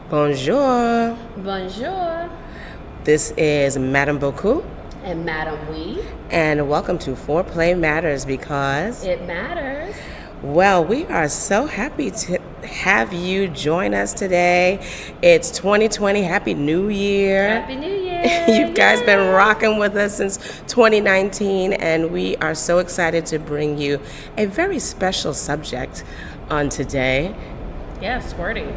Bonjour. Bonjour. This is Madame Beaucoup, And Madam We. and welcome to Foreplay Matters because, It matters. well, we are so happy to have you join us today. It's 2020. Happy New Year. Happy New Year. You guys been rocking with us since 2019, and we are so excited to bring you a very special subject on today. Yeah, squirting.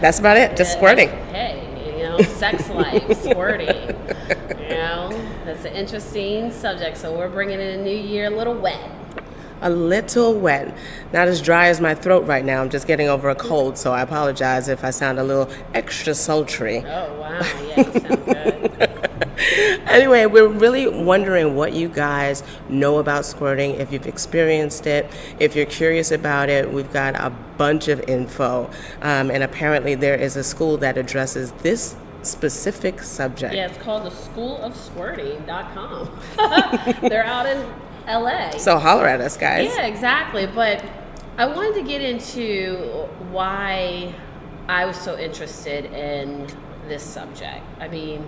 That's about it, just squirting. Hey, sex life, squirting. That's an interesting subject. So we're bringing in a new year a little wet. A little wet. Not as dry as my throat right now. I'm just getting over a cold, so I apologize if I sound a little extra sultry. Oh, wow. Yeah, you sound good. Anyway, we're really wondering what you guys know about squirting, if you've experienced it, if you're curious about it. We've got a bunch of info, and apparently there is a school that addresses this specific subject. Yeah, it's called the schoolofsquirting.com. They're out in LA. So holler at us, guys. Yeah, exactly. But I wanted to get into why I was so interested in this subject. I mean,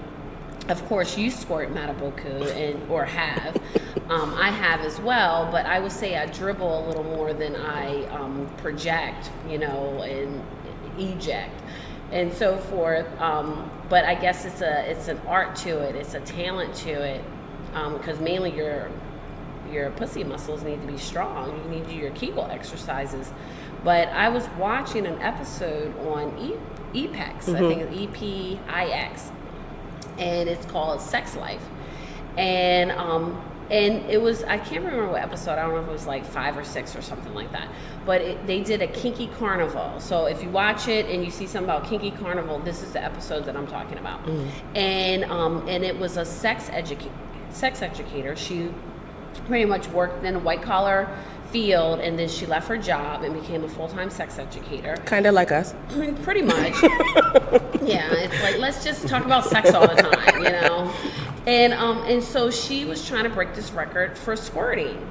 of course, you squirt Mataboku or have. I have as well, but I would say I dribble a little more than I project, and eject, and so forth. But I guess it's an art to it. It's a talent to it, because mainly your pussy muscles need to be strong. You need to do your Kegel exercises. But I was watching an episode on EPEX, I think it's EPIX, and it's called Sex Life. And it was, I can't remember what episode, I don't know if it was like 5 or 6 or something like that. But they did a kinky carnival. So if you watch it and you see something about kinky carnival, this is the episode that I'm talking about. And it was a sex educator. She pretty much worked in a white collar field, and then she left her job and became a full-time sex educator. Kind of like us. Pretty much. Yeah, it's like, let's just talk about sex all the time, And so she was trying to break this record for squirting.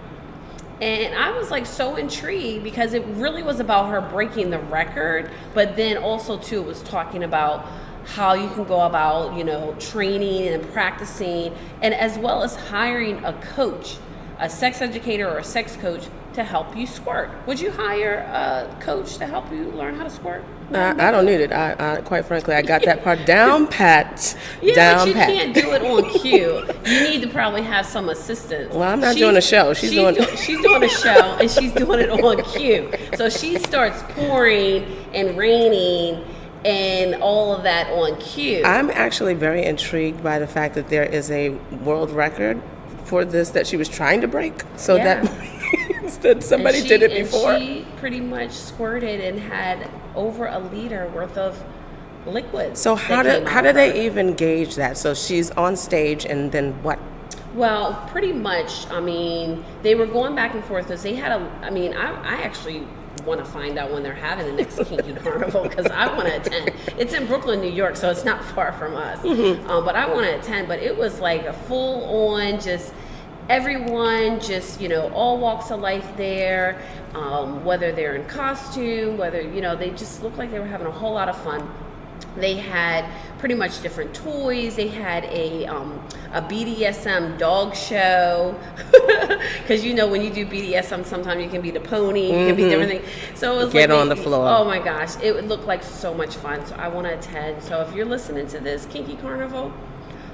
And I was like so intrigued because it really was about her breaking the record, but then also too it was talking about how you can go about, training and practicing, and as well as hiring a coach, a sex educator or a sex coach to help you squirt. Would you hire a coach to help you learn how to squirt? I don't need it. I quite frankly, I got that part down pat. Yeah, down but you pat. can't do it on cue. You need to probably have some assistance. Well, I'm not doing a show. She's doing a show, and she's doing it on cue. So she starts pouring and raining and all of that on cue. I'm actually very intrigued by the fact that there is a world record for this that she was trying to break. So that that somebody did it before. And she pretty much squirted and had over a liter worth of liquid. So how do they even gauge that? So she's on stage, and then what? Well, pretty much. I mean, they were going back and forth because they had I actually want to find out when they're having the next kinky carnival because I want to attend. It's in Brooklyn, New York, so it's not far from us. But I want to attend. But it was like a full on, just everyone, just all walks of life there. Whether they're in costume, whether they just looked like they were having a whole lot of fun. They had pretty much different toys. They had a BDSM dog show because when you do BDSM, sometimes you can be the pony, you can be different things. So it was Get on the floor. Oh my gosh, it would look like so much fun. So I want to attend. So if you're listening to this Kinky Carnival,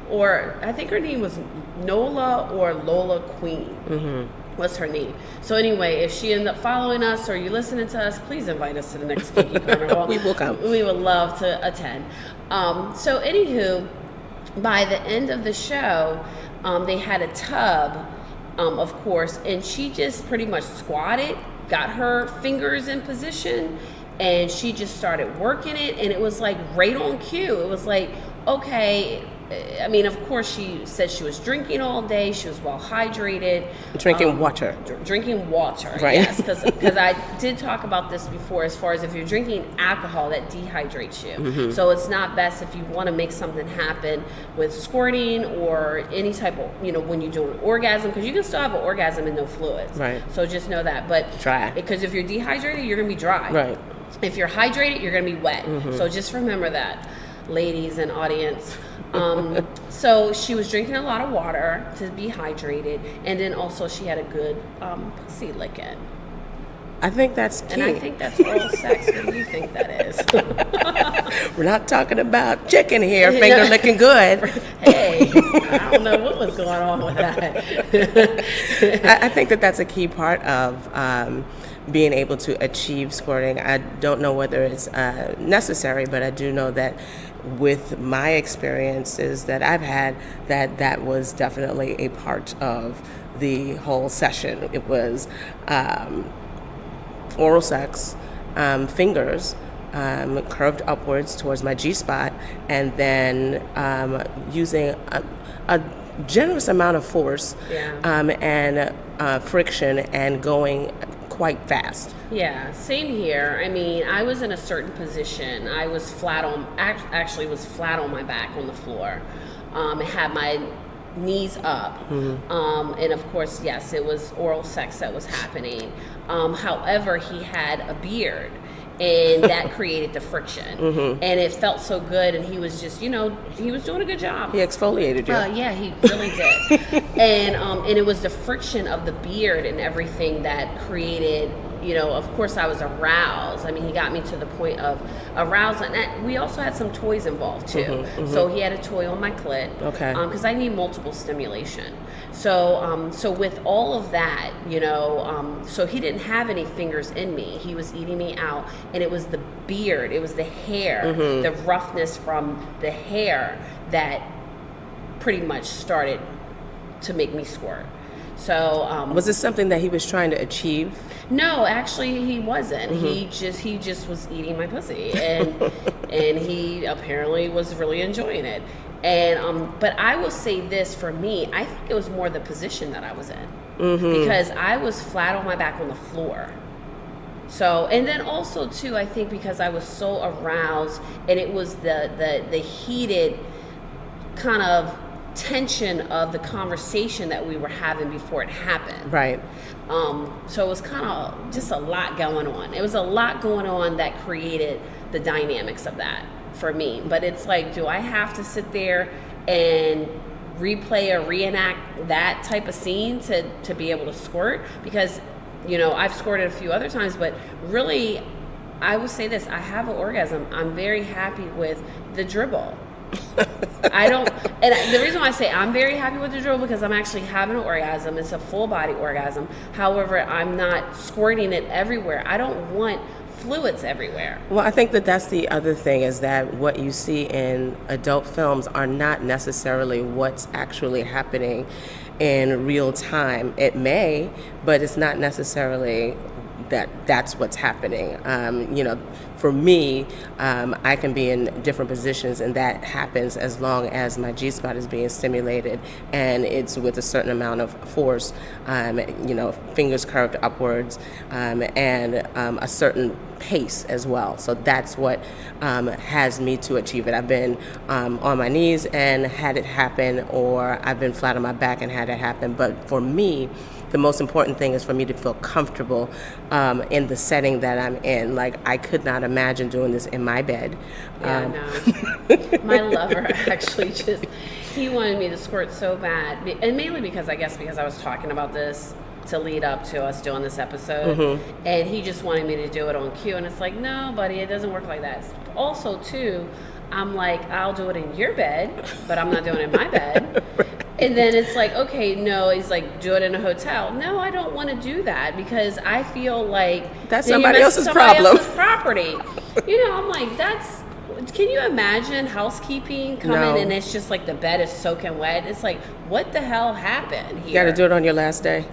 or I think her name was Nola or Lola Queen. What's her name? So anyway, if she ended up following us or you listening to us, please invite us to the next Kinky Carnival. We will come. We would love to attend. So anywho, by the end of the show, they had a tub, of course, and she just pretty much squatted, got her fingers in position, and she just started working it, and it was like right on cue. It was like, okay, I mean, of course, she said she was drinking all day. She was well hydrated. Drinking water. Drinking water, right? Yes, because I did talk about this before. As far as if you're drinking alcohol, that dehydrates you. Mm-hmm. So it's not best if you want to make something happen with squirting or any type of, when you do an orgasm, because you can still have an orgasm and no fluids. Right. So just know that. But dry. Because if you're dehydrated, you're gonna be dry. Right. if you're hydrated, you're going to be wet. So just remember that, ladies and audience. So she was drinking a lot of water to be hydrated, and then also she had a good pussy licking. I think that's key. And I think that's oral sex. What do you think that is? We're not talking about chicken here, finger licking good. Hey, I don't know what was going on with that. I think that that's a key part of being able to achieve squirting. I don't know whether it's necessary, but I do know that with my experiences that I've had, that was definitely a part of the whole session. It was oral sex, fingers curved upwards towards my G-spot, and then using a generous amount of force and friction and going quite fast. Yeah, same here. I mean, I was in a certain position. I was actually was flat on my back on the floor. I had my knees up. And of course, yes, it was oral sex that was happening. However, he had a beard, and that created the friction. And it felt so good, and he was just, he was doing a good job. He exfoliated you. Yeah, he really did. And it was the friction of the beard and everything that created, of course I was aroused. I mean, he got me to the point of arousal. And we also had some toys involved too. So he had a toy on my clit. Okay. Because I need multiple stimulation. So with all of that, so he didn't have any fingers in me. He was eating me out, and it was the beard, it was the hair, the roughness from the hair that pretty much started to make me squirt. So was this something that he was trying to achieve? No, actually he wasn't. He just was eating my pussy, and and he apparently was really enjoying it. And but I will say this, for me, I think it was more the position that I was in, because I was flat on my back on the floor. So, and then also too, I think because I was so aroused, and it was the heated kind of tension of the conversation that we were having before it happened. Right. So it was kind of just a lot going on. It was a lot going on that created the dynamics of that for me. But it's like, do I have to sit there and replay or reenact that type of scene to be able to squirt? Because, I've squirted a few other times, but really, I will say this, I have an orgasm. I'm very happy with the dribble. I don't, and the reason why I say I'm very happy with the dribble, because I'm actually having an orgasm. It's a full body orgasm. However, I'm not squirting it everywhere. I don't want fluids everywhere. Well, I think that that's the other thing, is that what you see in adult films are not necessarily what's actually happening in real time. It may, but it's not necessarily that's what's happening. For me, I can be in different positions, and that happens as long as my G-spot is being stimulated, and it's with a certain amount of force, fingers curved upwards, and a certain pace as well. So that's what has me to achieve it. I've been on my knees and had it happen, or I've been flat on my back and had it happen. But for me, the most important thing is for me to feel comfortable in the setting that I'm in. Like, I could not imagine doing this in my bed. Yeah, no. My lover actually he wanted me to squirt so bad. And mainly because I was talking about this to lead up to us doing this episode. And he just wanted me to do it on cue. And it's like, no, buddy, it doesn't work like that. Also, too, I'm like, I'll do it in your bed, but I'm not doing it in my bed. And then it's like, okay, no, he's like, do it in a hotel. No, I don't want to do that, because I feel like that's somebody else's problem. Else's property. I'm like, can you imagine housekeeping coming and it's just like the bed is soaking wet? It's like, what the hell happened here? You got to do it on your last day.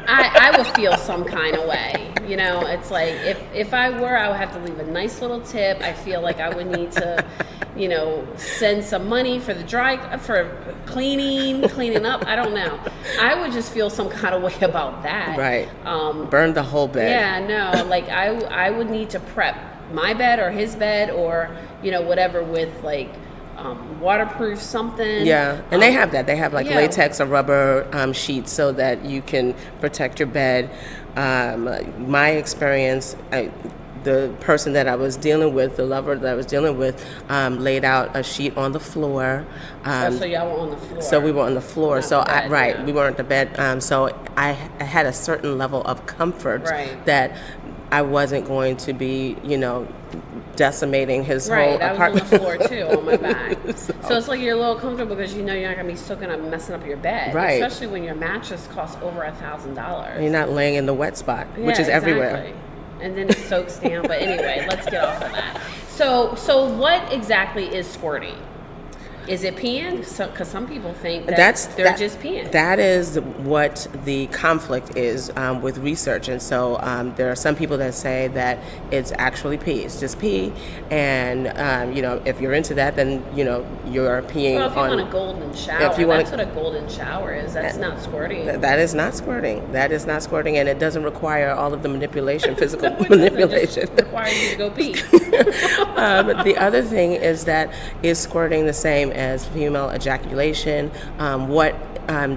I would feel some kind of way. It's like, if I would have to leave a nice little tip. I feel like I would need to, send some money for for cleaning up. I don't know. I would just feel some kind of way about that. Right. Burn the whole bed. Yeah, no. Like, I would need to prep my bed or his bed, or whatever, with like waterproof something. Yeah, and they have that. They have like latex or rubber sheets so that you can protect your bed. My experience, the person that I was dealing with, the lover that I was dealing with, laid out a sheet on the floor. So y'all were on the floor. So we were on the floor. Not So the bed, right, yeah. we weren't at the bed. So I had a certain level of comfort Right. that I wasn't going to be, decimating his whole Right, I was on apartment. the floor too, on my back. So it's like you're a little comfortable because you know you're not gonna be soaking up, messing up your bed. Right. Especially when your mattress costs over $1,000. You're not laying in the wet spot, which is everywhere. And then it soaks down. But anyway, let's get off of that. So what exactly is squirting? Is it peeing? Because some people think that they're just peeing. That is what the conflict is with research. And so there are some people that say that it's actually pee. It's just pee. And, if you're into that, then, you're peeing Well, if you want a golden shower, that's what a golden shower is. That's not squirting. That is not squirting. That is not squirting. And it doesn't require all of the manipulation, physical It manipulation. just requires you to go pee. The other thing is that is squirting the same as female ejaculation? What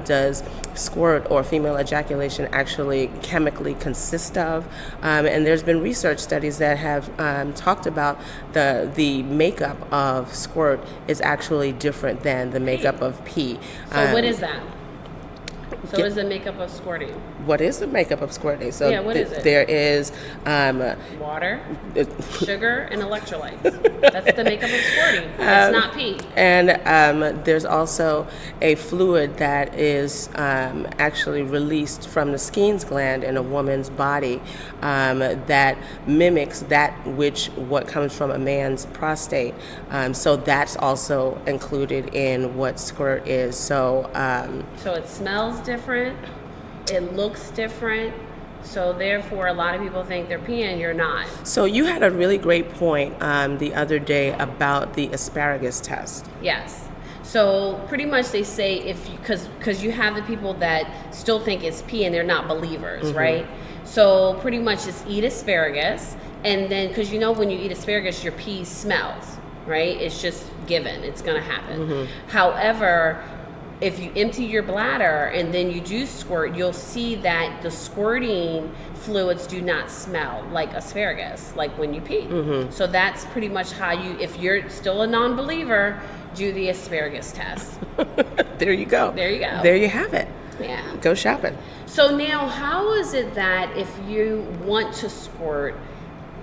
does squirt or female ejaculation actually chemically consist of? And there's been research studies that have talked about the makeup of squirt is actually different than the makeup of pee. So what is that? So what is the makeup of squirting? What is the makeup of squirting? So what is it? There is water, sugar, and electrolytes. That's the makeup of squirting. It's not pee. And there's also a fluid that is actually released from the Skene's gland in a woman's body that mimics what comes from a man's prostate. So that's also included in what squirt is. So it smells different. It looks different. So therefore, a lot of people think they're peeing. You're not. So you had a really great point the other day about the asparagus test. Yes. So pretty much they say because you have the people that still think it's pee and they're not believers, right? So pretty much just eat asparagus, and then because when you eat asparagus, your pee smells, right? It's just given. It's going to happen. However, if you empty your bladder and then you do squirt, you'll see that the squirting fluids do not smell like asparagus, like when you pee. So that's pretty much how if you're still a non-believer, do the asparagus test. There you go. There you go. There you have it. Yeah. Go shopping. So now, how is it that if you want to squirt,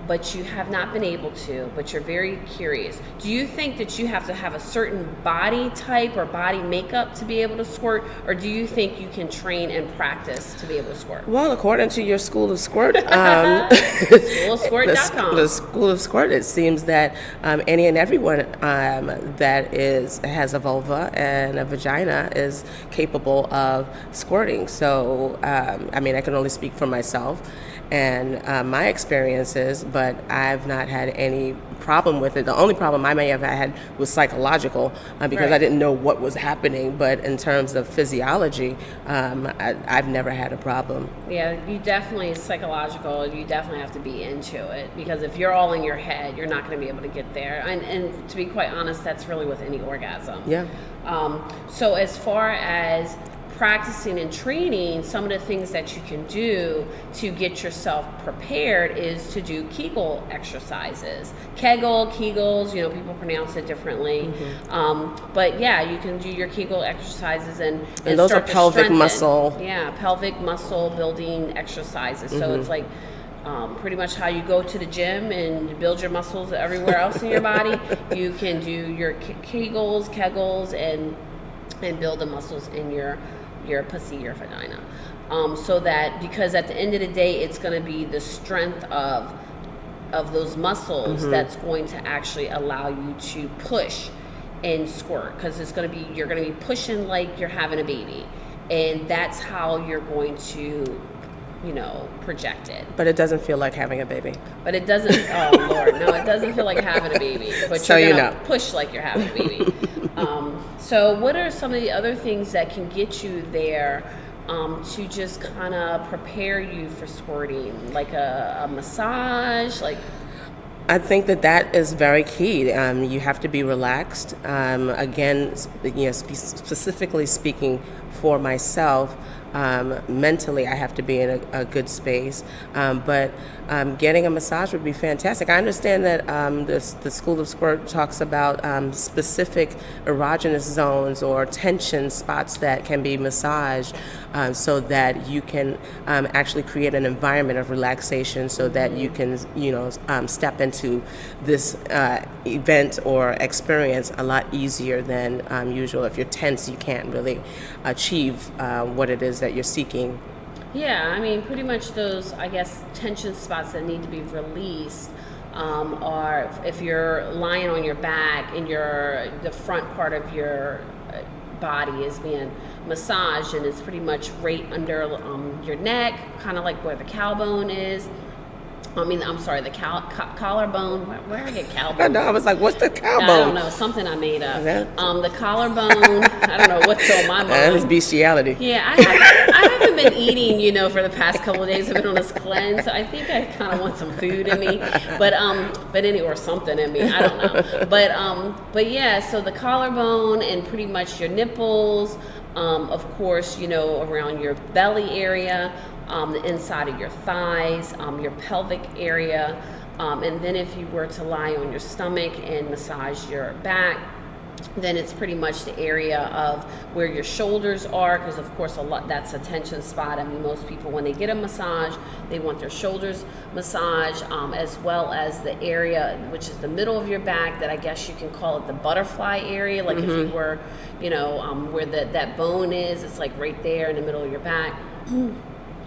but you have not been able to, but you're very curious, do you think that you have to have a certain body type or body makeup to be able to squirt, or do you think you can train and practice to be able to squirt? Well, according to your School of Squirt, SchoolofSquirt.com. the School of Squirt, it seems that any and everyone that has a vulva and a vagina is capable of squirting. So, I can only speak for myself and my experiences, but I've not had any problem with it. The only problem I may have had was psychological because I didn't know what was happening. But in terms of physiology, I've never had a problem. Yeah, you definitely, psychological, you definitely have to be into it, because if you're all in your head, you're not going to be able to get there. And to be quite honest, that's really with any orgasm. Yeah. So as far as practicing and training, some of the things that you can do to get yourself prepared is to do Kegel exercises. Kegels, people pronounce it differently. But yeah, you can do your Kegel exercises and those start are to pelvic strengthen. muscle. Yeah, pelvic muscle building exercises. So it's like pretty much how you go to the gym and build your muscles everywhere else in your body. You can do your Kegels, and build the muscles in your pussy, your vagina. So that, because at the end of the day, it's going to be the strength of those muscles that's going to actually allow you to push and squirt, because you're going to be pushing like you're having a baby, and that's how you're going to project it. But it doesn't feel like having a baby. But it doesn't. Oh Lord, no! It doesn't feel like having a baby. But So you're you gonna know. push like you're having a baby. So, what are some of the other things that can get you there to just kind of prepare you for squirting, like a massage, like? I think that is very key. You have to be relaxed. Again, specifically speaking for myself, Mentally, I have to be in a good space. But getting a massage would be fantastic. I understand that the School of Squirt talks about specific erogenous zones or tension spots that can be massaged so that you can actually create an environment of relaxation so that you can, step into this event or experience a lot easier than usual. If you're tense, you can't really achieve what it is that you're seeking. Yeah, I mean, pretty much those, I guess, tension spots that need to be released are if you're lying on your back and the front part of your body is being massaged, and it's pretty much right under your neck, kind of like where the collarbone is. The collarbone. Where did I get collarbone? I know. I was like, "What's the collarbone?" I don't know. Something I made up. The collarbone. I don't know what's on my mind. That is bestiality. Yeah, I haven't been eating, for the past couple of days. I've been on this cleanse, so I think I kind of want some food in me. But or something in me. I don't know. But yeah. So the collarbone and pretty much your nipples. Of course, around your belly area. The inside of your thighs, your pelvic area, and then if you were to lie on your stomach and massage your back, then it's pretty much the area of where your shoulders are, because of course that's a tension spot. I mean, most people when they get a massage, they want their shoulders massaged, as well as the area which is the middle of your back, that I guess you can call it the butterfly area, like if you were, where that bone is, it's like right there in the middle of your back.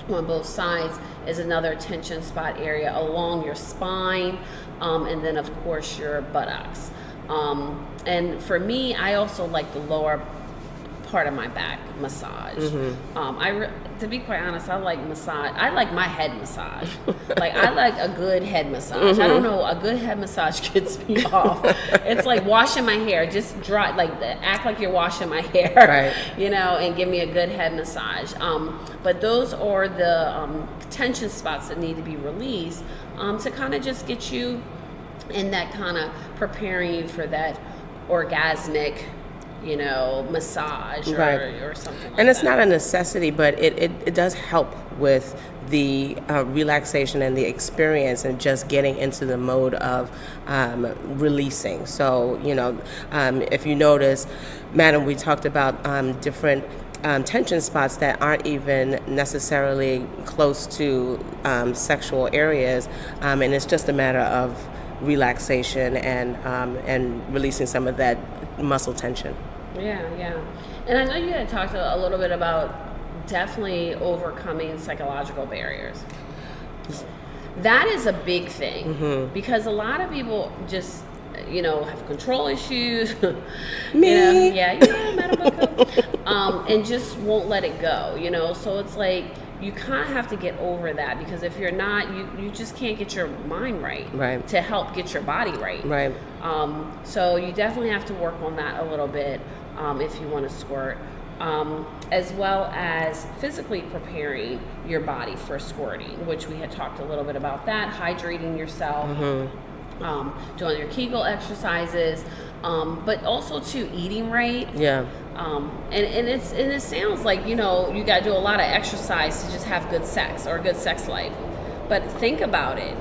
On both sides is another tension spot area along your spine, and then of course your buttocks. And for me, I also like the lower part of my back massage. To be quite honest, I like massage. I like my head massage. Like I like a good head massage. I don't know, a good head massage gets me off. It's like washing my hair. Just dry, like act like you're washing my hair, right. And give me a good head massage. But those are the tension spots that need to be released to kind of just get you in that kind of preparing you for that orgasmic massage or something like and it's that. not a necessity, but it does help with the relaxation and the experience and just getting into the mode of releasing. So, if you notice, Madam, we talked about different tension spots that aren't even necessarily close to sexual areas, and it's just a matter of relaxation and releasing some of that muscle tension. Yeah. And I know you had talked a little bit about definitely overcoming psychological barriers. That is a big thing because a lot of people just, have control issues. Me? Medical and just won't let it go, So it's like you kind of have to get over that, because if you're not, you just can't get your mind right to help get your body right. Right. So you definitely have to work on that a little bit if you want to squirt, as well as physically preparing your body for squirting, which we had talked a little bit about that, hydrating yourself, doing your Kegel exercises, but also too eating right. Yeah. And it sounds like you got to do a lot of exercise to just have good sex or a good sex life, but think about it.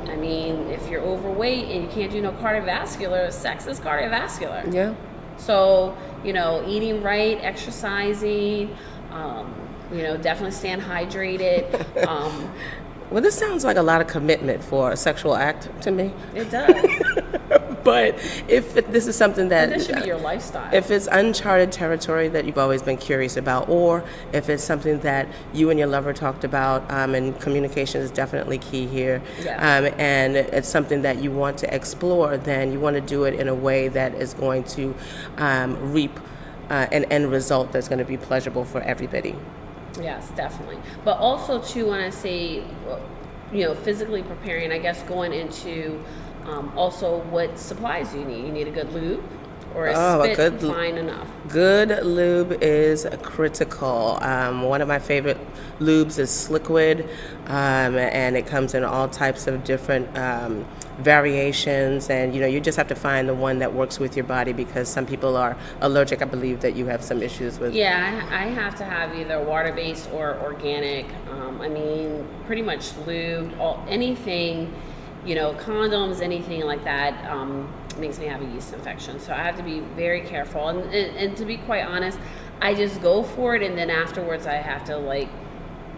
I mean, if you're overweight and you can't do no cardiovascular, sex is cardiovascular. Yeah. So eating right, exercising, definitely staying hydrated. Well, this sounds like a lot of commitment for a sexual act to me. It does. But if this is something that... This should be your lifestyle. If it's uncharted territory that you've always been curious about, or if it's something that you and your lover talked about, and communication is definitely key here, and it's something that you want to explore, then you want to do it in a way that is going to reap an end result that's going to be pleasurable for everybody. Yes, definitely. But also, too, when I say, physically preparing, I guess going into also what supplies do you need? You need a good lube. or is Oh, a spit fine enough? good lube is critical. One of my favorite lubes is Sliquid, and it comes in all types of different variations. And you just have to find the one that works with your body, because some people are allergic. I believe that you have some issues with. Yeah, I have to have either water-based or organic. I mean, pretty much lube, anything, condoms, anything like that. Makes me have a yeast infection, so I have to be very careful. And to be quite honest, I just go for it, and then afterwards I have to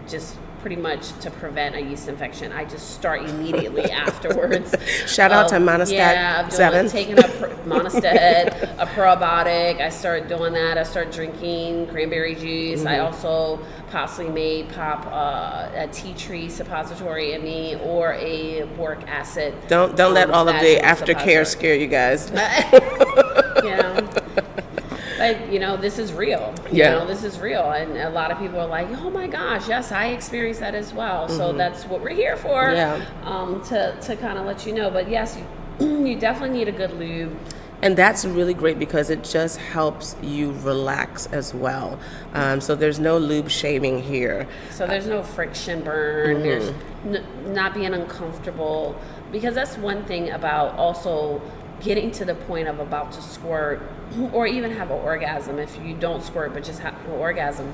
just pretty much to prevent a yeast infection. I just start immediately afterwards. Shout out to Monostat yeah, 7. Taking a Monostat, a probiotic. I start doing that. I start drinking cranberry juice. I also possibly may pop a tea tree suppository in me, or a boric acid. Don't let all of the aftercare suppository. scare you guys. But this is real. This is real, and a lot of people are like, "Oh my gosh, yes, I experienced that as well." So that's what we're here for. Yeah. To kind of let you know. But yes, you definitely need a good lube. And that's really great, because it just helps you relax as well. So there's no lube shaming here. So there's no friction burn. There's not being uncomfortable, because that's one thing about also getting to the point of about to squirt, or even have an orgasm. If you don't squirt but just have an orgasm,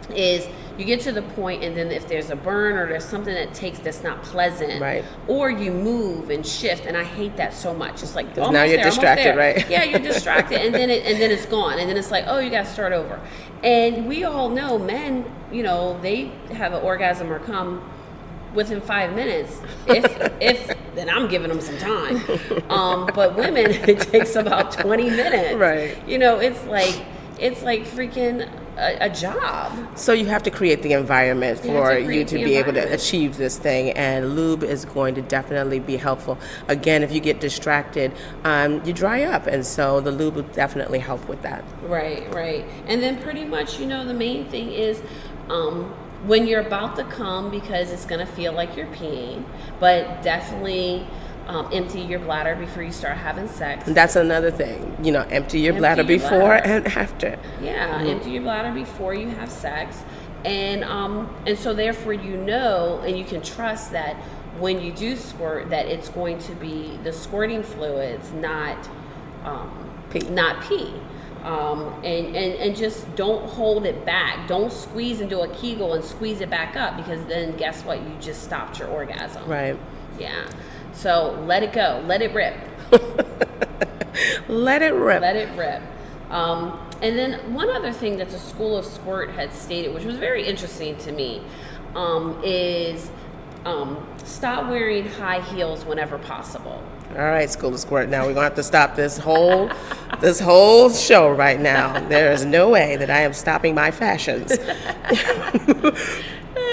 is you get to the point, and then if there's a burn or there's something that's not pleasant, right, or you move and shift, and I hate that so much. It's like now you're distracted, right? Yeah, you're distracted, and then it's gone, and then it's like, oh, you got to start over. And we all know men, they have an orgasm or come within 5 minutes. If then I'm giving them some time. But women, it takes about 20 minutes. Right. It's like freaking a job. So you have to create the environment for you to be able to achieve this thing, and lube is going to definitely be helpful. Again, if you get distracted, you dry up, and so the lube will definitely help with that. Right. And then pretty much, the main thing is when you're about to come, because it's going to feel like you're peeing, but definitely empty your bladder before you start having sex. And that's another thing, empty your bladder before and after. Yeah, empty your bladder before you have sex. And so therefore, and you can trust that when you do squirt, that it's going to be the squirting fluids, not pee. And just don't hold it back. Don't squeeze into a Kegel and squeeze it back up, because then guess what? You just stopped your orgasm. Right. Yeah. So let it go. Let it rip. Let it rip. Let it rip. And then one other thing that the School of Squirt had stated, which was very interesting to me, is stop wearing high heels whenever possible. All right, School of Squirt. Now we're gonna have to stop this whole show right now. There is no way that I am stopping my fashions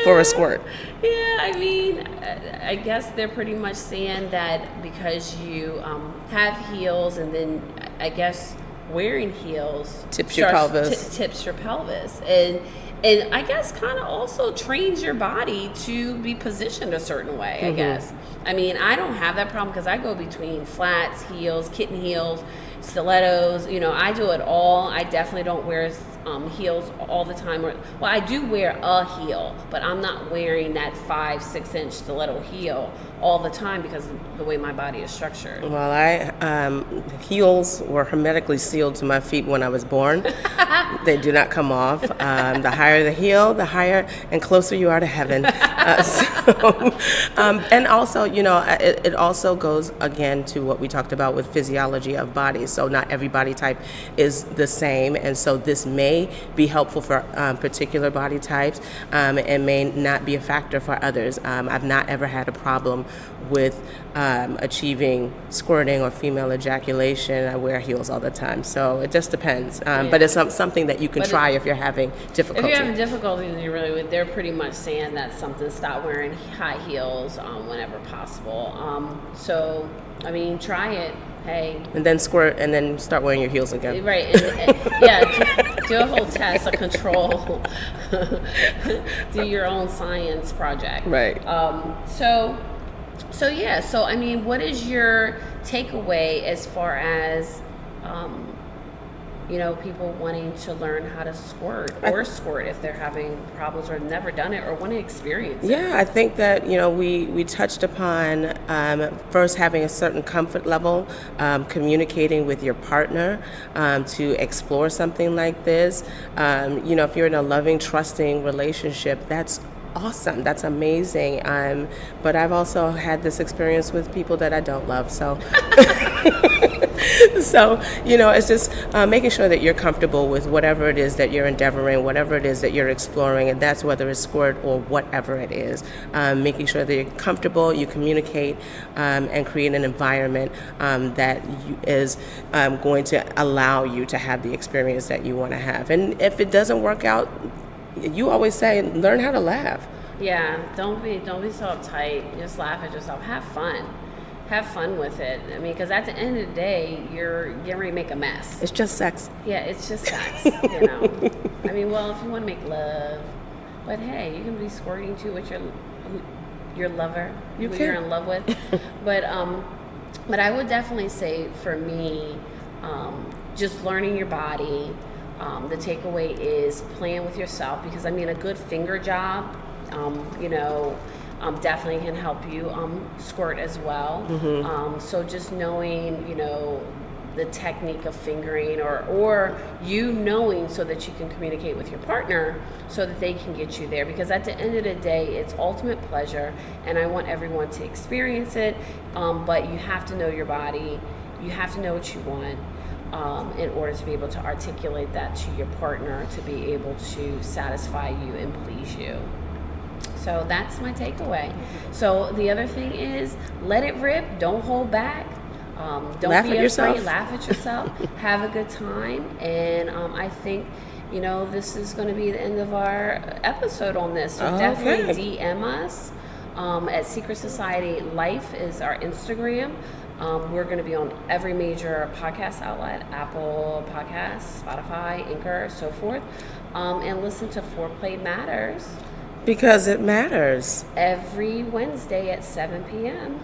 for a squirt. Yeah, I mean, I guess they're pretty much saying that because you have heels, and then I guess wearing heels tips your pelvis. Tips your pelvis, and I guess kind of also trains your body to be positioned a certain way. I guess. I mean, I don't have that problem, because I go between flats, heels, kitten heels, stilettos. I do it all. I definitely don't wear heels all the time. Well, I do wear a heel, but I'm not wearing that 5-6 inch stiletto heel all the time, because of the way my body is structured. Well, heels were hermetically sealed to my feet when I was born. They do not come off. The higher the heel, the higher and closer you are to heaven. And also, it also goes again to what we talked about with physiology of bodies. So not every body type is the same, and so this may be helpful for particular body types, and may not be a factor for others. I've not ever had a problem with achieving squirting or female ejaculation. I wear heels all the time, so it just depends. But it's something that you can try if you're having difficulty. If you're having difficulty, they're pretty much saying that something, stop wearing high heels whenever possible. So, I mean, try it. Hey. And then squirt, and then start wearing your heels again. Right. And do a whole test, a control. Do your own science project. Right. So I mean, what is your takeaway as far as People wanting to learn how to squirt or squirt if they're having problems or never done it or want to experience it. Yeah, I think that, we touched upon first having a certain comfort level, communicating with your partner to explore something like this. If you're in a loving, trusting relationship, that's awesome. That's amazing. But I've also had this experience with people that I don't love. So, it's just making sure that you're comfortable with whatever it is that you're endeavoring, whatever it is that you're exploring, and that's whether it's squirt or whatever it is. Making sure that you're comfortable, you communicate, and create an environment that is going to allow you to have the experience that you want to have. And if it doesn't work out, you always say, learn how to laugh. Yeah, don't be so uptight. Just laugh at yourself. Have fun with it. I mean, because at the end of the day, you're getting ready to make a mess. It's just sex. Yeah, it's just sex. I mean, well, if you want to make love, but hey, you can be squirting too with your lover, who you're in love with. But I would definitely say for me, just learning your body. The takeaway is playing with yourself, because a good finger job, definitely can help you squirt as well. Mm-hmm. So just knowing, the technique of fingering, or you knowing so that you can communicate with your partner so that they can get you there, because at the end of the day, it's ultimate pleasure, and I want everyone to experience it. But you have to know your body. You have to know what you want. In order to be able to articulate that to your partner, to be able to satisfy you and please you. So that's my takeaway. So the other thing is, let it rip. Don't hold back. Don't laugh be at afraid. yourself. Laugh at yourself. Have a good time. And I think, this is going to be the end of our episode on this. So definitely DM us at Secret Society Life is our Instagram. We're going to be on every major podcast outlet, Apple Podcasts, Spotify, Anchor, so forth. And listen to Foreplay Matters. Because it matters. Every Wednesday at 7 p.m.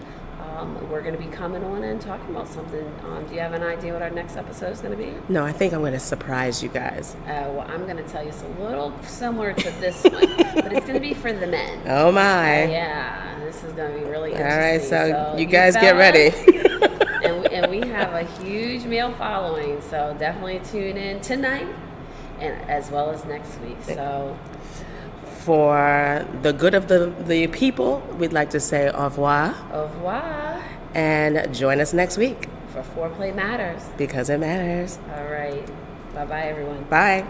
We're going to be coming on and talking about something. Do you have an idea what our next episode is going to be? No, I think I'm going to surprise you guys. Well, I'm going to tell you it's a little similar to this one, but it's going to be for the men. Oh, my. Yeah, this is going to be really interesting. All right, so you guys get ready. and we have a huge male following, so definitely tune in tonight and as well as next week. So, for the good of the people, we'd like to say au revoir. Au revoir. And join us next week. For Foreplay Matters. Because it matters. All right. Bye-bye, everyone. Bye.